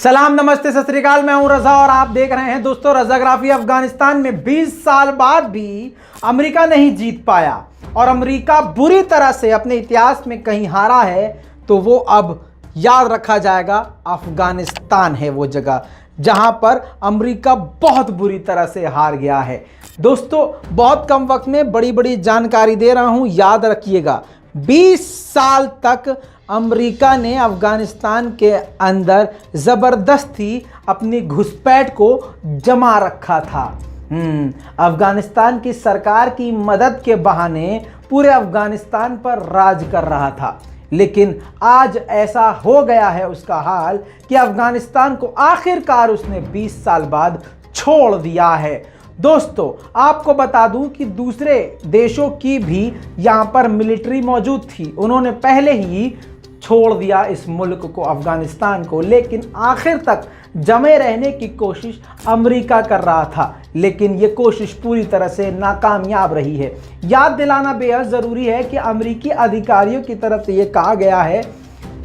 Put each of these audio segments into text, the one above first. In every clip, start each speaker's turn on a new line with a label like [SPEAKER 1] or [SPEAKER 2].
[SPEAKER 1] सलाम, नमस्ते, सत श्री अकाल। मैं हूं रजा और आप देख रहे हैं दोस्तों रजाग्राफी। अफगानिस्तान में 20 साल बाद भी अमेरिका नहीं जीत पाया और अमेरिका बुरी तरह से अपने इतिहास में कहीं हारा है तो वो अब याद रखा जाएगा। अफगानिस्तान है वो जगह जहां पर अमेरिका बहुत बुरी तरह से हार गया है। दोस्तों बहुत कम वक्त में बड़ी बड़ी जानकारी दे रहा हूं, याद रखिएगा। 20 साल तक अमेरिका ने अफगानिस्तान के अंदर ज़बरदस्ती अपनी घुसपैठ को जमा रखा था। अफगानिस्तान की सरकार की मदद के बहाने पूरे अफगानिस्तान पर राज कर रहा था, लेकिन आज ऐसा हो गया है उसका हाल कि अफगानिस्तान को आखिरकार उसने 20 साल बाद छोड़ दिया है। दोस्तों आपको बता दूं कि दूसरे देशों की भी यहाँ पर मिलिट्री मौजूद थी, उन्होंने पहले ही छोड़ दिया इस मुल्क को, अफगानिस्तान को, लेकिन आखिर तक जमे रहने की कोशिश अमेरिका कर रहा था, लेकिन ये कोशिश पूरी तरह से नाकामयाब रही है। याद दिलाना बेहद ज़रूरी है कि अमेरिकी अधिकारियों की तरफ से ये कहा गया है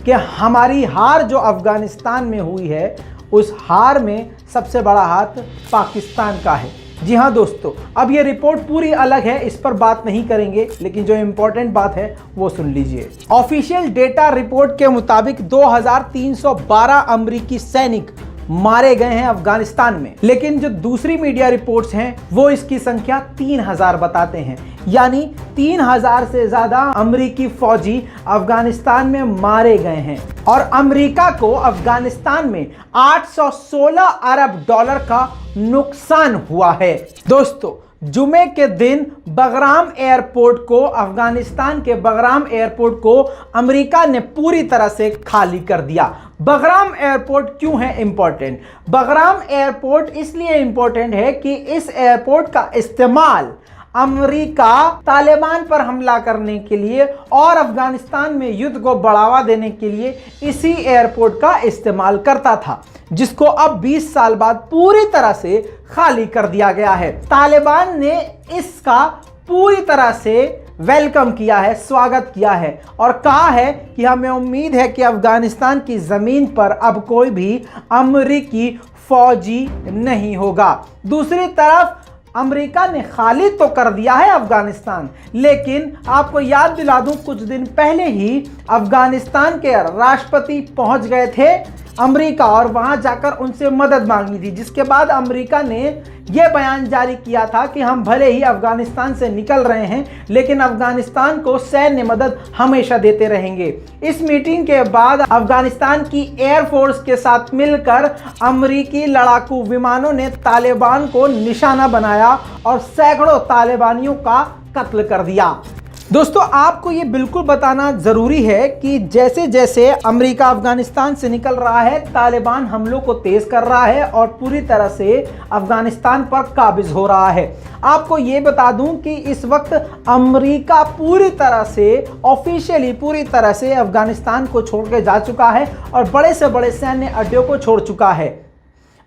[SPEAKER 1] कि हमारी हार जो अफगानिस्तान में हुई है उस हार में सबसे बड़ा हाथ पाकिस्तान का है। जी हाँ दोस्तों, अब ये रिपोर्ट पूरी अलग है, इस पर बात नहीं करेंगे, लेकिन जो इम्पोर्टेंट बात है वो सुन लीजिए। ऑफिशियल डेटा रिपोर्ट के मुताबिक 2312 अमेरिकी सैनिक मारे गए हैं अफगानिस्तान में, लेकिन जो दूसरी मीडिया रिपोर्ट्स हैं वो इसकी संख्या 3000 बताते हैं। यानी 3000 से ज्यादा अमेरिकी फौजी अफगानिस्तान में मारे गए हैं और अमेरिका को अफगानिस्तान में 816 अरब डॉलर का नुकसान हुआ है। दोस्तों जुमे के दिन बगराम एयरपोर्ट को, अफगानिस्तान के बगराम एयरपोर्ट को अमेरिका ने पूरी तरह से खाली कर दिया। बगराम एयरपोर्ट क्यों है इंपॉर्टेंट? बगराम एयरपोर्ट इसलिए इंपॉर्टेंट है कि इस एयरपोर्ट का इस्तेमाल अमेरिका तालिबान पर हमला करने के लिए और अफगानिस्तान में युद्ध को बढ़ावा देने के लिए इसी एयरपोर्ट का इस्तेमाल करता था, जिसको अब 20 साल बाद पूरी तरह से खाली कर दिया गया है। तालिबान ने इसका पूरी तरह से वेलकम किया है, स्वागत किया है और कहा है कि हमें उम्मीद है कि अफगानिस्तान की ज़मीन पर अब कोई भी अमेरिकी फौजी नहीं होगा। दूसरी तरफ अमेरिका ने खाली तो कर दिया है अफगानिस्तान, लेकिन आपको याद दिला दूं कुछ दिन पहले ही अफगानिस्तान के राष्ट्रपति पहुंच गए थे अमेरिका और वहां जाकर उनसे मदद मांगी थी, जिसके बाद अमेरिका ने यह बयान जारी किया था कि हम भले ही अफगानिस्तान से निकल रहे हैं लेकिन अफगानिस्तान को सैन्य मदद हमेशा देते रहेंगे। इस मीटिंग के बाद अफगानिस्तान की एयरफोर्स के साथ मिलकर अमेरिकी लड़ाकू विमानों ने तालिबान को निशाना बनाया और सैकड़ों तालिबानियों का कत्ल कर दिया। दोस्तों आपको ये बिल्कुल बताना ज़रूरी है कि जैसे जैसे अमेरिका अफगानिस्तान से निकल रहा है, तालिबान हमलों को तेज़ कर रहा है और पूरी तरह से अफगानिस्तान पर काबिज हो रहा है। आपको ये बता दूं कि इस वक्त अमेरिका पूरी तरह से ऑफिशियली पूरी तरह से अफगानिस्तान को छोड़ के जा चुका है और बड़े से बड़े सैन्य अड्डों को छोड़ चुका है।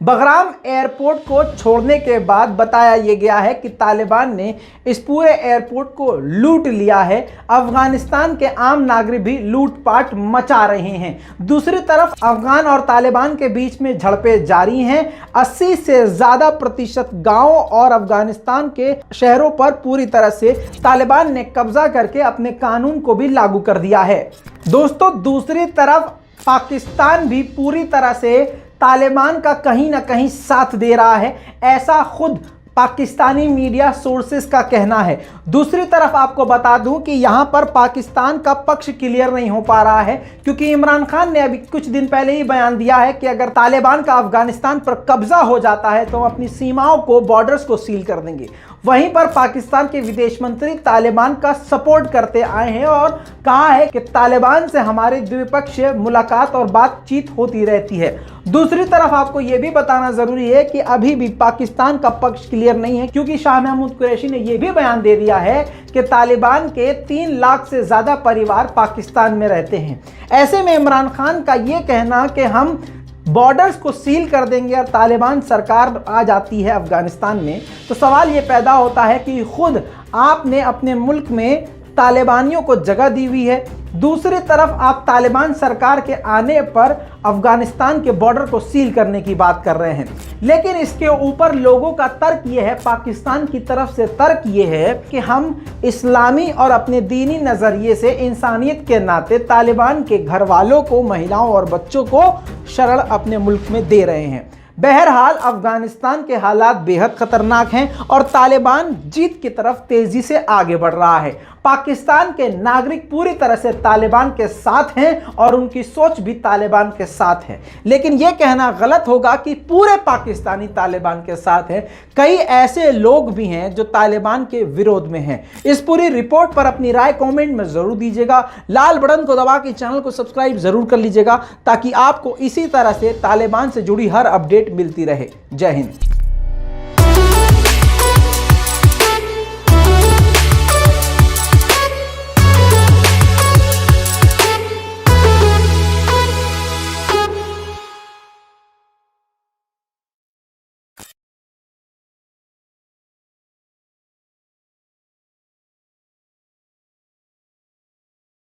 [SPEAKER 1] बगराम एयरपोर्ट को छोड़ने के बाद बताया यह गया है कि तालिबान ने इस पूरे एयरपोर्ट को लूट लिया है। अफगानिस्तान के आम नागरिक भी लूटपाट मचा रहे हैं। दूसरी तरफ अफगान और तालिबान के बीच में झड़पें जारी हैं। 80 से ज़्यादा प्रतिशत गांवों और अफगानिस्तान के शहरों पर पूरी तरह से तालिबान ने कब्जा करके अपने कानून को भी लागू कर दिया है। दोस्तों दूसरी तरफ पाकिस्तान भी पूरी तरह से तालिबान का कहीं ना कहीं साथ दे रहा है, ऐसा खुद पाकिस्तानी मीडिया सोर्सेस का कहना है। दूसरी तरफ आपको बता दूं कि यहां पर पाकिस्तान का पक्ष क्लियर नहीं हो पा रहा है, क्योंकि इमरान खान ने अभी कुछ दिन पहले ही बयान दिया है कि अगर तालिबान का अफगानिस्तान पर कब्जा हो जाता है तो हम अपनी सीमाओं को, बॉर्डर्स को सील कर देंगे। वहीं पर पाकिस्तान के विदेश मंत्री तालिबान का सपोर्ट करते आए हैं और कहा है कि तालिबान से हमारी द्विपक्षीय मुलाकात और बातचीत होती रहती है। दूसरी तरफ आपको यह भी बताना जरूरी है कि अभी भी पाकिस्तान का पक्ष क्लियर नहीं है, क्योंकि शाह महमूद कुरैशी ने यह भी बयान दे दिया है कि तालिबान के 3 लाख से ज्यादा परिवार पाकिस्तान में रहते हैं। ऐसे में इमरान खान का यह कहना कि हम बॉर्डर्स को सील कर देंगे और तालिबान सरकार आ जाती है अफगानिस्तान में, तो सवाल ये पैदा होता है कि खुद आपने अपने मुल्क में तालिबानियों को जगह दी हुई है। दूसरी तरफ आप तालिबान सरकार के आने पर अफगानिस्तान के बॉर्डर को सील करने की बात कर रहे हैं। लेकिन इसके ऊपर लोगों का तर्क यह है, पाकिस्तान की तरफ से तर्क यह है कि हम इस्लामी और अपने दीनी नज़रिए से इंसानियत के नाते तालिबान के घर वालों को, महिलाओं और बच्चों को शरण अपने मुल्क में दे रहे हैं। बहरहाल अफगानिस्तान के हालात बेहद खतरनाक हैं और तालिबान जीत की तरफ तेजी से आगे बढ़ रहा है। पाकिस्तान के नागरिक पूरी तरह से तालिबान के साथ हैं और उनकी सोच भी तालिबान के साथ है। लेकिन यह कहना गलत होगा कि पूरे पाकिस्तानी तालिबान के साथ हैं। कई ऐसे लोग भी हैं जो तालिबान के विरोध में हैं। इस पूरी रिपोर्ट पर अपनी राय कमेंट में जरूर दीजिएगा। लाल बटन को दबा के चैनल को सब्सक्राइब जरूर कर लीजिएगा ताकि आपको इसी तरह से तालिबान से जुड़ी हर अपडेट मिलती रहे। जय हिंद।